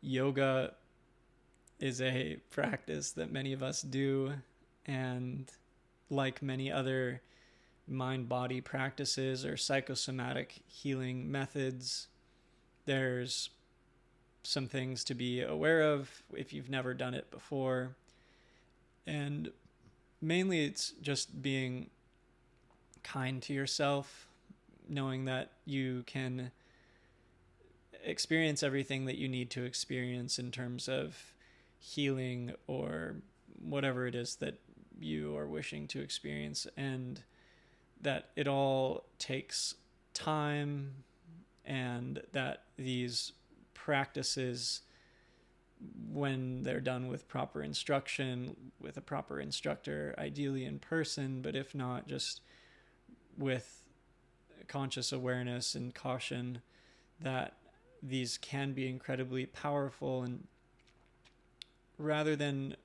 yoga is a practice that many of us do, and like many other mind body practices or psychosomatic healing methods, there's some things to be aware of if you've never done it before. And mainly it's just being kind to yourself, knowing that you can experience everything that you need to experience in terms of healing or whatever it is that you are wishing to experience, and that it all takes time, and that these practices, when they're done with proper instruction, with a proper instructor, ideally in person, but if not, just with conscious awareness and caution, that these can be incredibly powerful. And rather than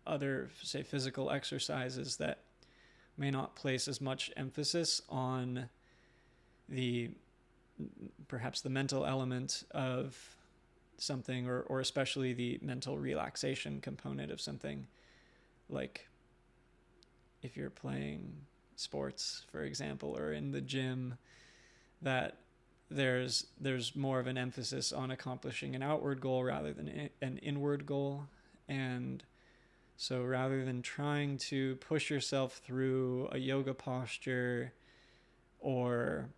other, say, physical exercises that may not place as much emphasis on the perhaps the mental element of something, or especially the mental relaxation component of something, like if you're playing sports, for example, or in the gym, that there's more of an emphasis on accomplishing an outward goal rather than an inward goal. And so rather than trying to push yourself through a yoga posture, or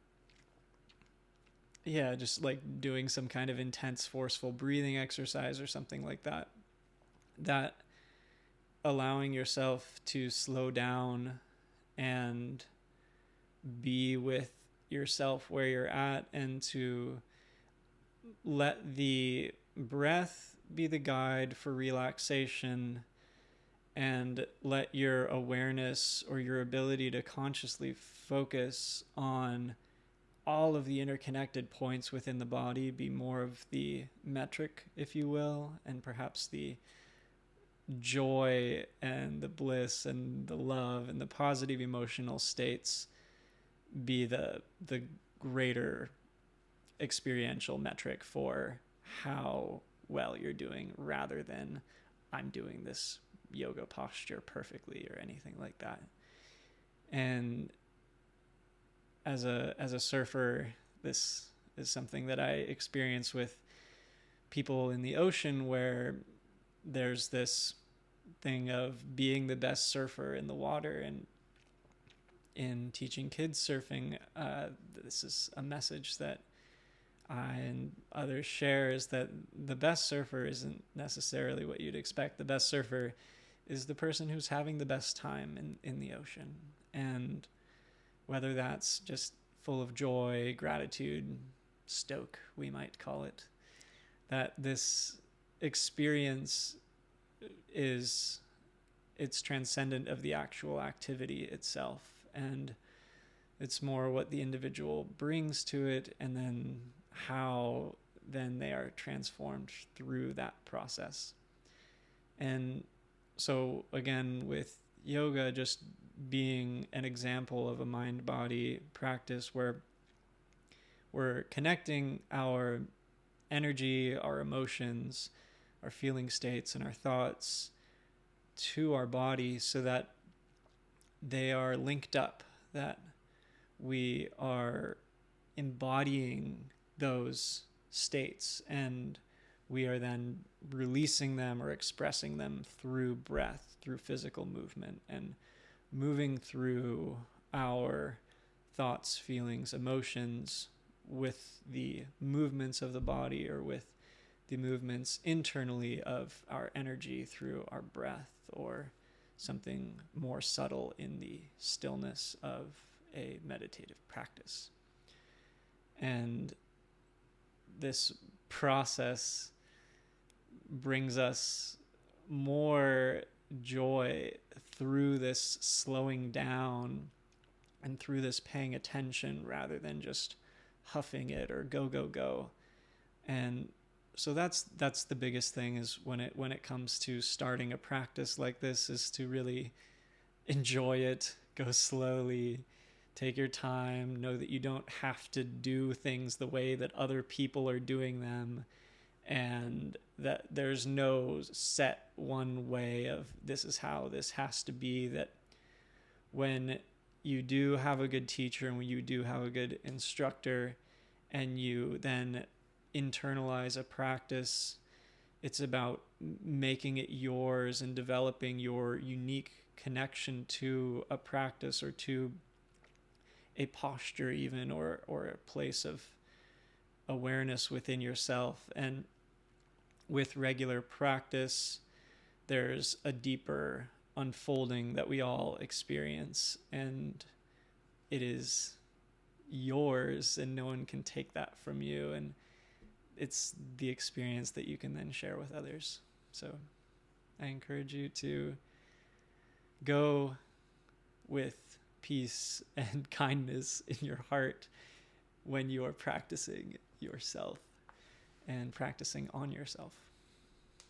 just like doing some kind of intense forceful breathing exercise or something like that, that allowing yourself to slow down and be with yourself where you're at, and to let the breath be the guide for relaxation, and let your awareness or your ability to consciously focus on all of the interconnected points within the body be more of the metric, if you will, and perhaps the joy and the bliss and the love and the positive emotional states be the greater experiential metric for how well you're doing, rather than I'm doing this yoga posture perfectly or anything like that. And as a surfer, this is something that I experience with people in the ocean, where there's this thing of being the best surfer in the water. And in teaching kids surfing, this is a message that I and others share, is that the best surfer isn't necessarily what you'd expect. The best surfer is the person who's having the best time in the ocean. And whether that's just full of joy, gratitude, stoke, we might call it, that this experience it's transcendent of the actual activity itself, and it's more what the individual brings to it, and then how then they are transformed through that process. And so again, with yoga just being an example of a mind-body practice where we're connecting our energy, our emotions, our feeling states, and our thoughts to our body, so that they are linked up, that we are embodying those states, and we are then releasing them or expressing them through breath, through physical movement, and moving through our thoughts, feelings, emotions with the movements of the body, or with the movements internally of our energy through our breath, or something more subtle in the stillness of a meditative practice. And this process brings us more joy through this slowing down and through this paying attention, rather than just huffing it or go. And so that's the biggest thing, is when it comes to starting a practice like this, is to really enjoy it, go slowly, take your time, know that you don't have to do things the way that other people are doing them, and that there's no set one way of this is how this has to be. That when you do have a good teacher and when you do have a good instructor and you then internalize a practice, it's about making it yours and developing your unique connection to a practice or to a posture even, or a place of awareness within yourself. And with regular practice, there's a deeper unfolding that we all experience, and it is yours and no one can take that from you, and it's the experience that you can then share with others. So I encourage you to go with peace and kindness in your heart when you are practicing yourself and practicing on yourself.